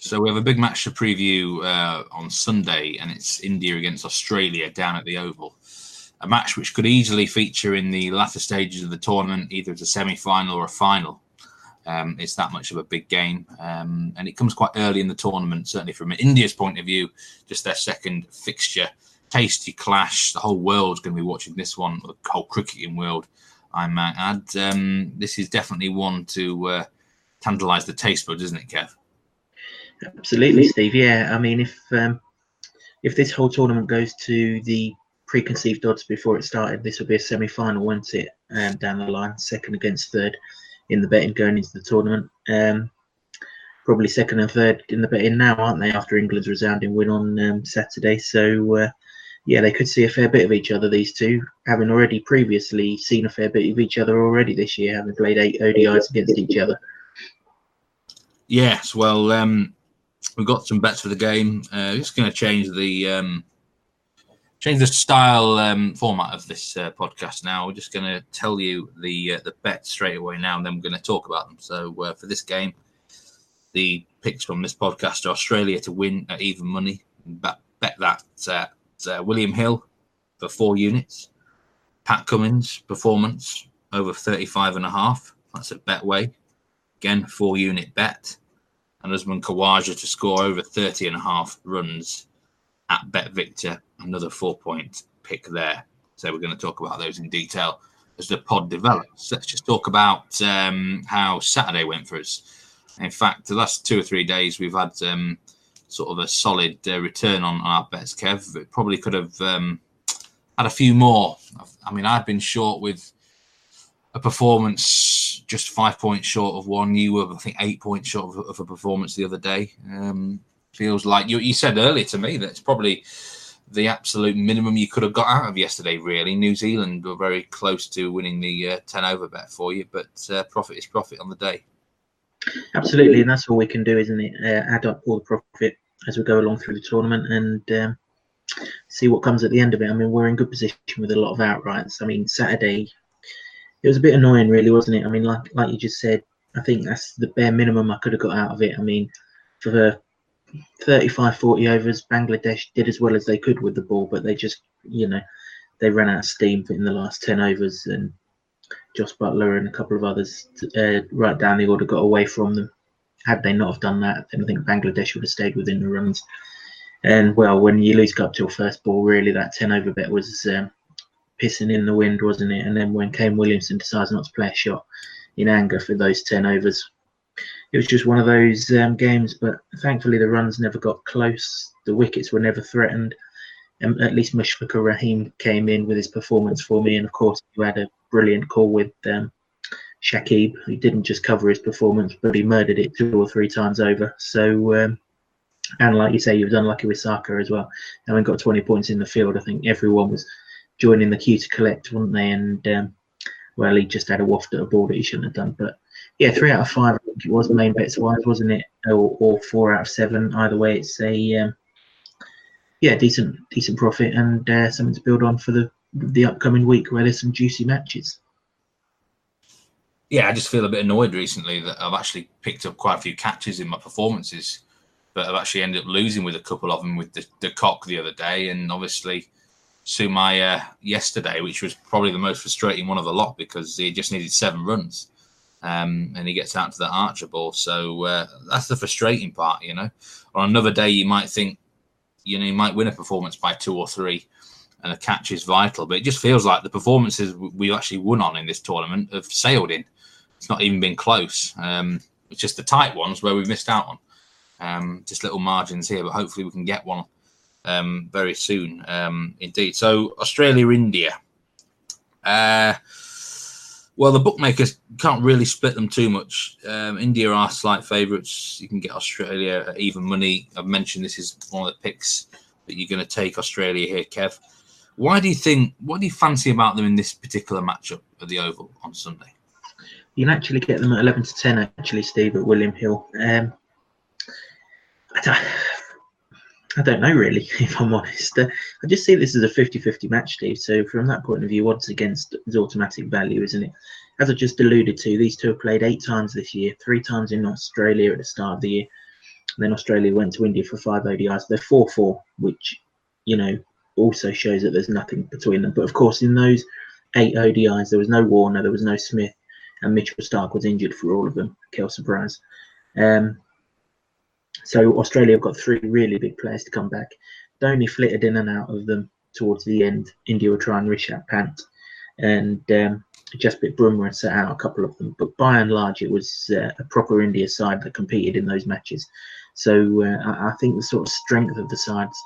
So we have a big match to preview on Sunday, and it's India against Australia down at the Oval. A match which could easily feature in the latter stages of the tournament, either as a semi-final or a final. It's that much of a big game, and it comes quite early in the tournament, certainly from India's point of view, just their second fixture. Tasty clash. The whole world's going to be watching this one, the whole cricketing world, I might add. This is definitely one to tantalise the taste buds, isn't it, Kev? Absolutely, Steve. Yeah, I mean, if this whole tournament goes to the preconceived odds before it started, this will be a semi-final, won't it? Down the line, second against third in the betting going into the tournament. Probably second and third in the betting now, aren't they? After England's resounding win on Saturday, so yeah, they could see a fair bit of each other. These two, having already previously seen a fair bit of each other already this year, having played 8 ODIs against each other. Yes, well, we've got some bets for the game. Just going to change the style format of this podcast now. We're just going to tell you the bets straight away now, and then we're going to talk about them. So for this game, the picks from this podcast are Australia to win at even money. Bet that William Hill for 4 units. Pat Cummins performance over 35.5. That's at Betway. Again, 4-unit bet. And Usman Khawaja to score over 30.5 runs at Bet Victor. Another 4-point pick there. So we're going to talk about those in detail as the pod develops. Let's just talk about how Saturday went for us. In fact, the last 2 or 3 days, we've had sort of a solid return on our bets, Kev. It probably could have had a few more. I mean, I've been short with a performance just 5 points short of one. You were, I think, 8 points short of a performance the other day. Feels like you said earlier to me that it's probably the absolute minimum you could have got out of yesterday, really. New Zealand were very close to winning the 10 over bet for you, but profit is profit on the day. Absolutely, and that's all we can do, isn't it? Add up all the profit as we go along through the tournament and see what comes at the end of it. I mean, we're in good position with a lot of outrights. I mean, Saturday, it was a bit annoying, really, wasn't it? I mean, like you just said, I think that's the bare minimum I could have got out of it. I mean, for the 35, 40 overs, Bangladesh did as well as they could with the ball, but they just, they ran out of steam in the last 10 overs, and Joss Butler and a couple of others right down the order got away from them. Had they not have done that, then I think Bangladesh would have stayed within the runs. And, well, when you lose up till first ball, really, that 10 over bet was pissing in the wind, wasn't it? And then when Kane Williamson decides not to play a shot in anger for those 10 overs, it was just one of those games. But thankfully, the runs never got close. The wickets were never threatened. And at least Mushfiqur Rahim came in with his performance for me. And, of course, you had a brilliant call with Shakib, who didn't just cover his performance, but he murdered it 2 or 3 times over. So, and like you say, you was unlucky with Saka as well. Having got 20 points in the field, I think everyone was joining the queue to collect, weren't they? And, well, he just had a waft at a ball that he shouldn't have done. But, yeah, 3 out of 5, I think it was main bets-wise, wasn't it? Or 4 out of 7. Either way, it's a, decent profit and something to build on for the upcoming week where there's some juicy matches. Yeah, I just feel a bit annoyed recently that I've actually picked up quite a few catches in my performances, but I've actually ended up losing with a couple of them with the cock the other day, and obviously Sumaya yesterday, which was probably the most frustrating one of the lot because he just needed 7 runs, and he gets out to the Archer ball. So that's the frustrating part, On another day, you might think, you might win a performance by 2 or 3, and a catch is vital. But it just feels like the performances we actually won on in this tournament have sailed in. It's not even been close. It's just the tight ones where we've missed out on. Just little margins here, but hopefully we can get one very soon. Indeed. So Australia-India. Well, the bookmakers can't really split them too much. India are slight favourites. You can get Australia at even money. I've mentioned this is one of the picks that you're going to take Australia here, Kev. What do you fancy about them in this particular matchup at the Oval on Sunday? You can actually get them at 11 to 10, actually, Steve, at William Hill. I don't know, really, if I'm honest. I just see this as a 50-50 match, Steve. So from that point of view, odds against is automatic value, isn't it? As I just alluded to, these two have played 8 times this year, 3 times in Australia at the start of the year. Then Australia went to India for 5 ODIs. They're 4-4, which, also shows that there's nothing between them. But of course, in those 8 ODIs, there was no Warner, there was no Smith, and Mitchell Starc was injured for all of them. Kel surprise. So Australia have got 3 really big players to come back. Dhoni flitted in and out of them towards the end. India will try and Rishabh Pant, and Jasprit Bumrah set out a couple of them. But by and large, it was a proper India side that competed in those matches. So I think the sort of strength of the sides,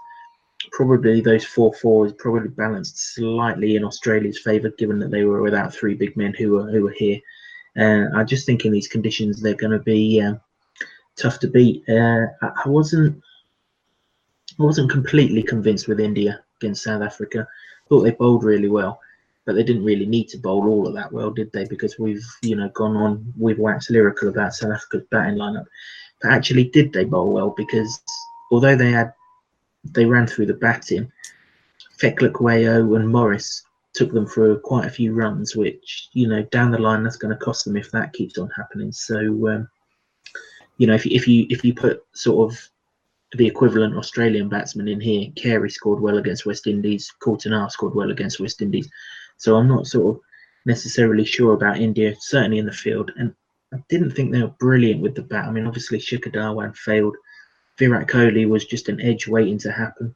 probably those 4-4 is probably balanced slightly in Australia's favour, given that they were without 3 big men who were here. I just think in these conditions they're going to be tough to beat. I wasn't completely convinced with India against South Africa. Thought they bowled really well, but they didn't really need to bowl all of that well, did they? Because we've we've waxed lyrical about South Africa's batting lineup. But actually, did they bowl well? Because although they ran through the batting, Fekler, and Morris took them through quite a few runs, which down the line that's going to cost them if that keeps on happening. So if you put sort of the equivalent Australian batsman in here, Carey scored well against West Indies, Coulter scored well against West Indies. So I'm not sort of necessarily sure about India, certainly in the field. And I didn't think they were brilliant with the bat. I mean, obviously Shikhar Dhawan failed. Virat Kohli was just an edge waiting to happen.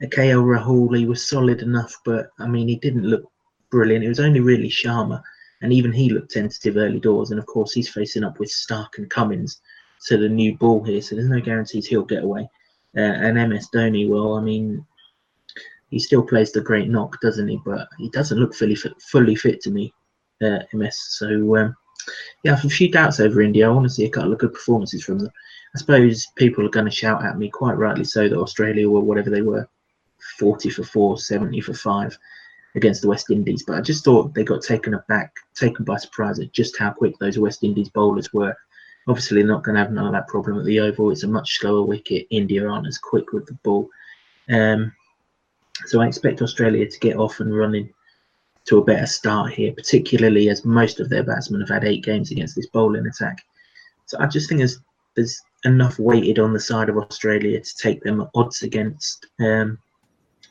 KL Rahul, he was solid enough, but I mean, he didn't look brilliant. It was only really Sharma, and even he looked tentative early doors. And of course, he's facing up with Starc and Cummins, so the new ball here. So there's no guarantees he'll get away. And MS Dhoni, well, I mean, he still plays the great knock, doesn't he? But he doesn't look fully fit to me, MS. So I have a few doubts over India. I want to see a couple of good performances from them. I suppose people are going to shout at me, quite rightly so, that Australia were whatever they were, 40 for 4, 70 for 5 against the West Indies. But I just thought they got taken by surprise at just how quick those West Indies bowlers were. Obviously, they're not going to have none of that problem at the Oval. It's a much slower wicket. India aren't as quick with the ball. So I expect Australia to get off and running to a better start here, particularly as most of their batsmen have had 8 games against this bowling attack. So I just think there's enough weighted on the side of Australia to take them at odds against. They're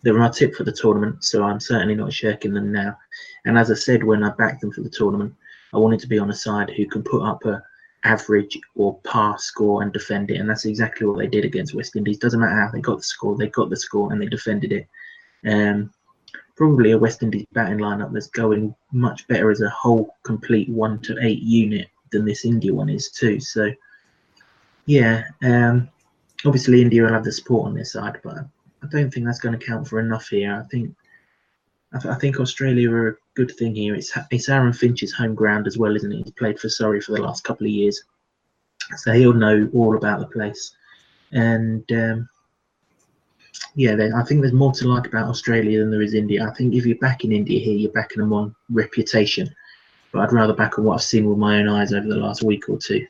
my tip for the tournament, so I'm certainly not shirking them now. And as I said when I backed them for the tournament, I wanted to be on a side who can put up a average or par score and defend it, and that's exactly what they did against West Indies. Doesn't matter how they got the score and they defended it. Probably a West Indies batting lineup that's going much better as a whole complete 1 to 8 unit than this India one is too. So obviously India will have the support on their side, but I don't think that's going to count for enough here. I think Australia are a good thing here. It's Aaron Finch's home ground as well, isn't it? He's played for Surrey for the last couple of years, so he'll know all about the place. And I think there's more to like about Australia than there is India. I think if you're backing India here, you're backing them on reputation, but I'd rather back on what I've seen with my own eyes over the last week or two.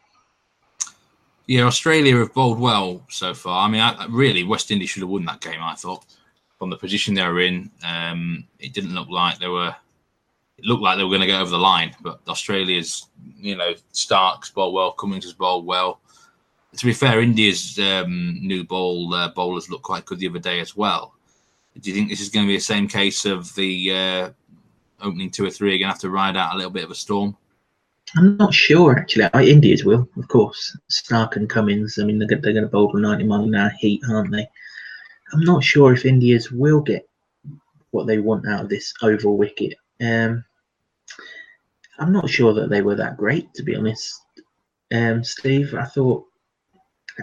Yeah, Australia have bowled well so far. I mean, really, West Indies should have won that game, I thought. From the position they were in, it didn't look like they were. It looked like they were going to get over the line, but Australia's, Stark's bowled well, Cummins has bowled well. To be fair, India's new bowlers looked quite good the other day as well. Do you think this is going to be the same case of the opening 2 or 3 are going to have to ride out a little bit of a storm? I'm not sure, actually. India's will, of course. Starc and Cummins, I mean, they're going to bowl 90 mile an hour heat, aren't they? I'm not sure if India's will get what they want out of this oval wicket. I'm not sure that they were that great, to be honest. Steve, I thought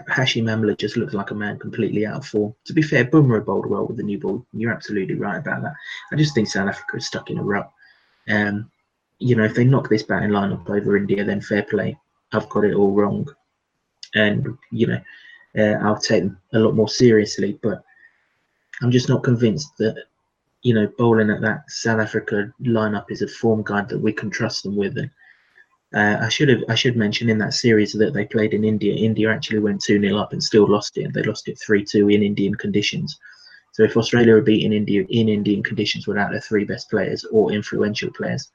Hashim Amla just looked like a man completely out of form. To be fair, Bumrah bowled well with the new ball. You're absolutely right about that. I just think South Africa is stuck in a rut. If they knock this batting lineup over India, then fair play. I've got it all wrong. And, I'll take them a lot more seriously. But I'm just not convinced that, bowling at that South Africa lineup is a form guide that we can trust them with. And I should mention in that series that they played in India, India actually went 2-0 up and still lost it. They lost it 3-2 in Indian conditions. So if Australia are beating India in Indian conditions without their 3 best players or influential players,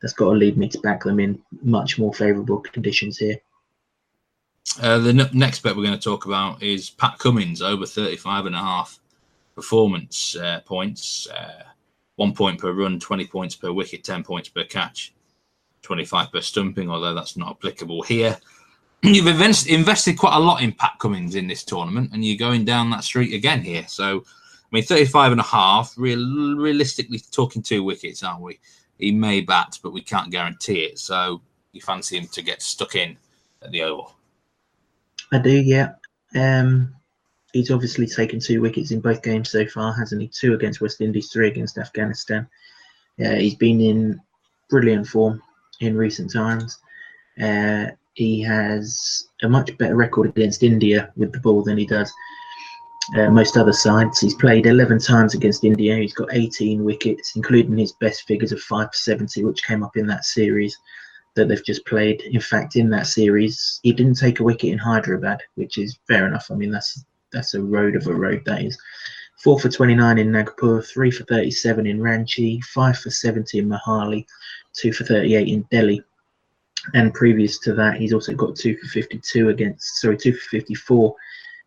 that's got to lead me to back them in much more favourable conditions here. The next bet we're going to talk about is Pat Cummins over 35.5 performance points. 1 point per run, 20 points per wicket, 10 points per catch, 25 per stumping, although that's not applicable here. You've invested quite a lot in Pat Cummins in this tournament, and you're going down that street again here. So, I mean, 35.5, realistically talking 2 wickets, aren't we? He may bat, but we can't guarantee it. So you fancy him to get stuck in at the Oval? I do, yeah. He's obviously taken 2 wickets in both games so far, hasn't he? 2 against West Indies, 3 against Afghanistan. He's been in brilliant form in recent times. He has a much better record against India with the ball than he does most other sides. He's played 11 times against India. He's got 18 wickets, including his best figures of 5 for 70, which came up in that series that they've just played. In fact, in that series, he didn't take a wicket in Hyderabad, which is fair enough. I mean, that's a road of a road, that is. 4 for 29 in Nagpur, 3 for 37 in Ranchi, 5 for 70 in Mohali, 2 for 38 in Delhi. And previous to that, he's also got 2 for 54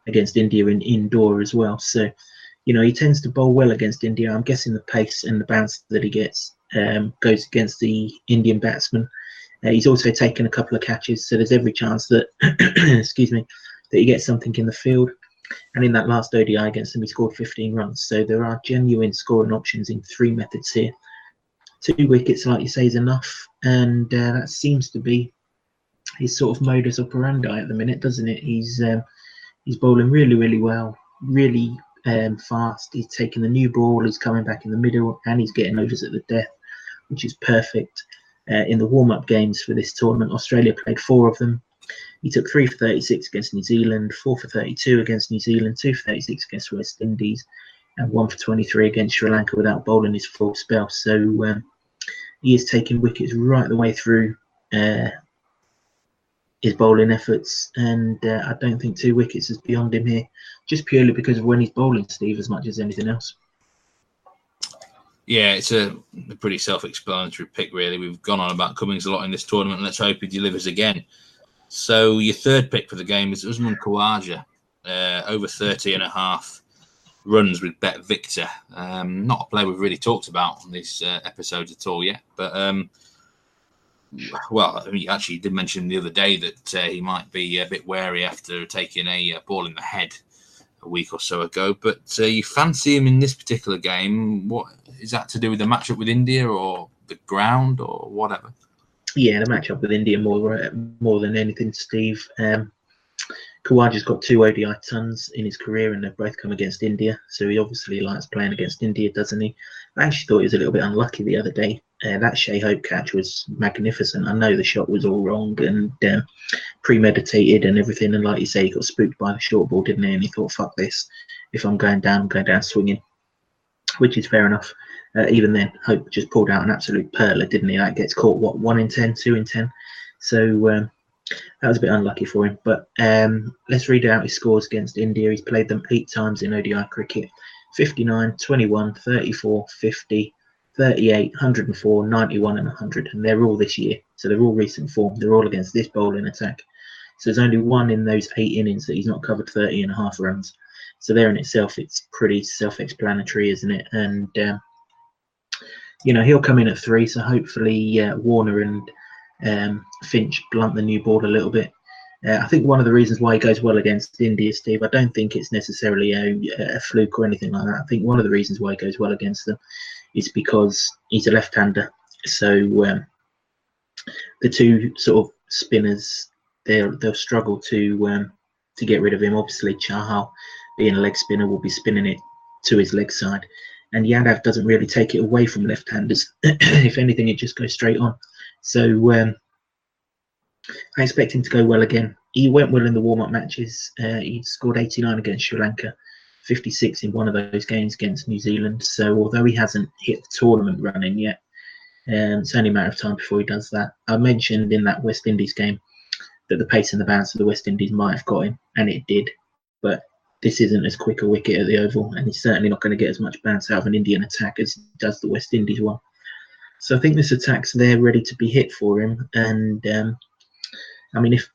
against India in Indore as well. So, you know, he tends to bowl well against India. I'm guessing the pace and the bounce that he gets goes against the Indian batsman. He's also taken a couple of catches, so there's every chance that, excuse me, that he gets something in the field. And in that last ODI against them, he scored 15 runs. So there are genuine scoring options in 3 methods here. 2 wickets, like you say, is enough, and that seems to be his sort of modus operandi at the minute, doesn't it? He's bowling really, really well, really fast. He's taking the new ball, he's coming back in the middle, and he's getting overs at the death, which is perfect. In the warm-up games for this tournament, Australia played 4 of them. He took 3 for 36 against New Zealand, 4 for 32 against New Zealand, 2 for 36 against West Indies, and 1 for 23 against Sri Lanka without bowling his full spell. So he is taking wickets right the way through his bowling efforts, and I don't think 2 wickets is beyond him here, just purely because of when he's bowling, Steve, as much as anything else. Yeah, it's a pretty self-explanatory pick, really. We've gone on about Cummins a lot in this tournament, and let's hope he delivers again. So your third pick for the game is Usman Khawaja, over 30.5 runs with Bet Victor. Not a player we've really talked about on this episode at all yet, but well, I mean, you actually did mention the other day that he might be a bit wary after taking a ball in the head a week or so ago. But you fancy him in this particular game? What is that to do with the matchup with India or the ground or whatever? Yeah, the matchup with India more than anything, Steve. Khawaja's got 2 ODI tons in his career, and they've both come against India. So he obviously likes playing against India, doesn't he? I actually thought he was a little bit unlucky the other day. That Shea Hope catch was magnificent. I know the shot was all wrong and premeditated and everything. And like you say, he got spooked by the short ball, didn't he? And he thought, fuck this. If I'm going down, I'm going down swinging, which is fair enough. Even then, Hope just pulled out an absolute perler, didn't he? That gets caught, what, 1 in 10, 2 in 10? So that was a bit unlucky for him. But let's read out his scores against India. He's played them 8 times in ODI cricket. 59, 21, 34, 50, 38, 104, 91 and 100. And they're all this year. So they're all recent form. They're all against this bowling attack. So there's only 1 in those 8 innings that he's not covered 30.5 runs. So there in itself, it's pretty self-explanatory, isn't it? And, you know, he'll come in at 3. So hopefully Warner and Finch blunt the new ball a little bit. I think one of the reasons why he goes well against India, Steve, I don't think it's necessarily a fluke or anything like that. I think one of the reasons why he goes well against them is because he's a left-hander. So the 2 sort of spinners, they'll struggle to get rid of him. Obviously, Chahal, being a leg spinner, will be spinning it to his leg side. And Yadav doesn't really take it away from left-handers. If anything, it just goes straight on. So I expect him to go well again. He went well in the warm-up matches. He scored 89 against Sri Lanka, 56 in one of those games against New Zealand. So although he hasn't hit the tournament running yet, it's only a matter of time before he does that. I mentioned in that West Indies game that the pace and the bounce of the West Indies might have got him, and it did. But this isn't as quick a wicket at the Oval, and he's certainly not going to get as much bounce out of an Indian attack as does the West Indies one. So I think this attack's there ready to be hit for him. And I mean, if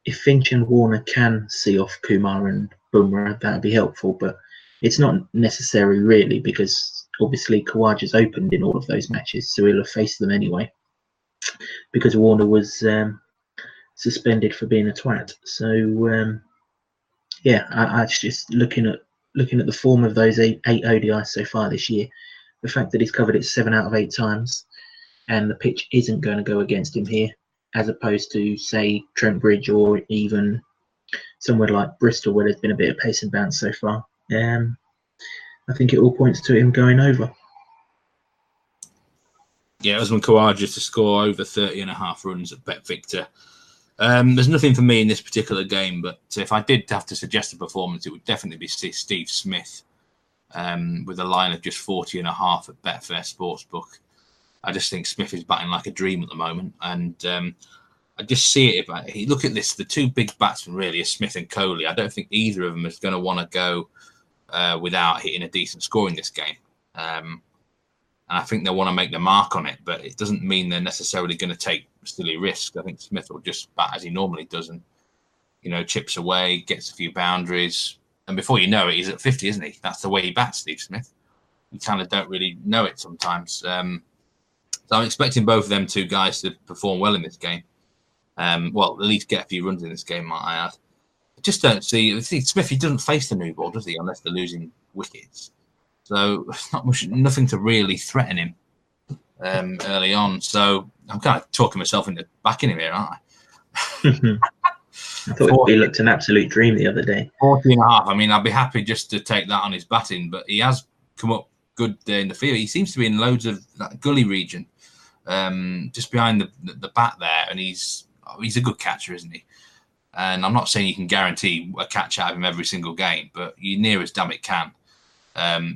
if Finch and Warner can see off Kumar and Bumrah, that would be helpful. But it's not necessary really, because obviously Khawaja's opened in all of those matches, so he'll have faced them anyway. Because Warner was suspended for being a twat. So yeah, I just looking at the form of those eight ODIs so far this year, the fact that he's covered it 7 out of 8 times, and the pitch isn't going to go against him here, as opposed to say Trent Bridge or even somewhere like Bristol, where there's been a bit of pace and bounce so far. I think it all points to him going over. Yeah, Usman Khawaja to score over 30.5 runs at Bet Victor. There's nothing for me in this particular game, but if I did have to suggest a performance, it would definitely be Steve Smith, with a line of just 40.5 at Betfair Sportsbook. I just think Smith is batting like a dream at the moment, and I just see it. If you look at this, the two big batsmen really are Smith and Kohli. I don't think either of them is going to want to go without hitting a decent score in this game. And I think they'll want to make the mark on it, but it doesn't mean they're necessarily going to take silly risks. I think Smith will just bat as he normally does and, chips away, gets a few boundaries. And before you know it, he's at 50, isn't he? That's the way he bats, Steve Smith. You kind of don't really know it sometimes. So I'm expecting both of them two guys to perform well in this game. Well, at least get a few runs in this game, might I add. I just don't see Smith, he doesn't face the new ball, does he, unless they're losing wickets. So nothing to really threaten him early on. So I'm kind of talking myself into backing him here, aren't I? I thought he looked an absolute dream the other day. 40.5. I mean, I'd be happy just to take that on his batting, but he has come up good in the field. He seems to be in loads of that gully region, just behind the bat there, and he's a good catcher, isn't he? And I'm not saying you can guarantee a catch out of him every single game, but you're near as damn it can.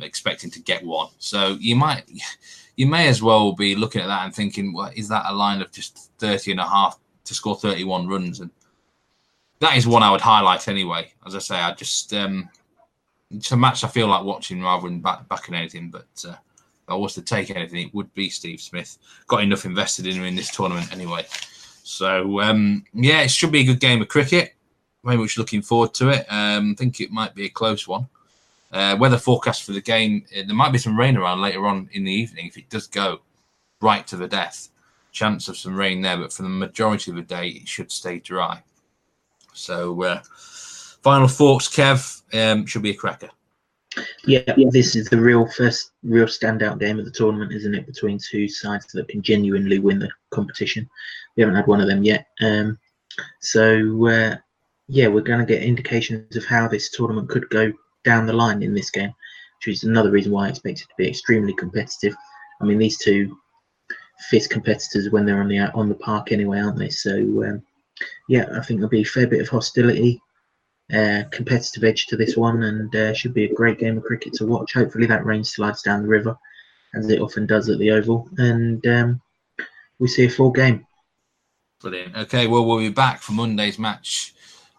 Expecting to get one, so you may as well be looking at that and thinking, well, is that a line of just 30.5 to score 31 runs? And that is one I would highlight anyway. As I say, I just it's a match I feel like watching rather than backing anything. But if I was to take anything, it would be Steve Smith. Got enough invested in him in this tournament anyway. So yeah, it should be a good game of cricket. Very much looking forward to it. I think it might be a close one. Weather forecast for the game, there might be some rain around later on in the evening if it does go right to the death. Chance of some rain there, but for the majority of the day, it should stay dry. So, final thoughts, Kev, should be a cracker. Yeah, this is the real standout game of the tournament, isn't it? Between two sides that can genuinely win the competition. We haven't had one of them yet. So, yeah, we're going to get indications of how this tournament could go down the line in this game, which is another reason why I expect it to be extremely competitive. I mean, these two fierce competitors when they're on the park anyway, aren't they? So yeah, I think there'll be a fair bit of hostility, competitive edge to this one, and should be a great game of cricket to watch. Hopefully that rain slides down the river, as it often does at the Oval, and we see a full game. Brilliant. Okay, well, we'll be back for Monday's match.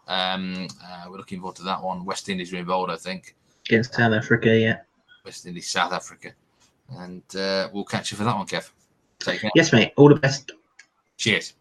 We're looking forward to that one. West Indies are involved, I think. Against South Africa, yeah. West Indies, South Africa. And we'll catch you for that one, Kev. Take care. Yes, mate. All the best. Cheers.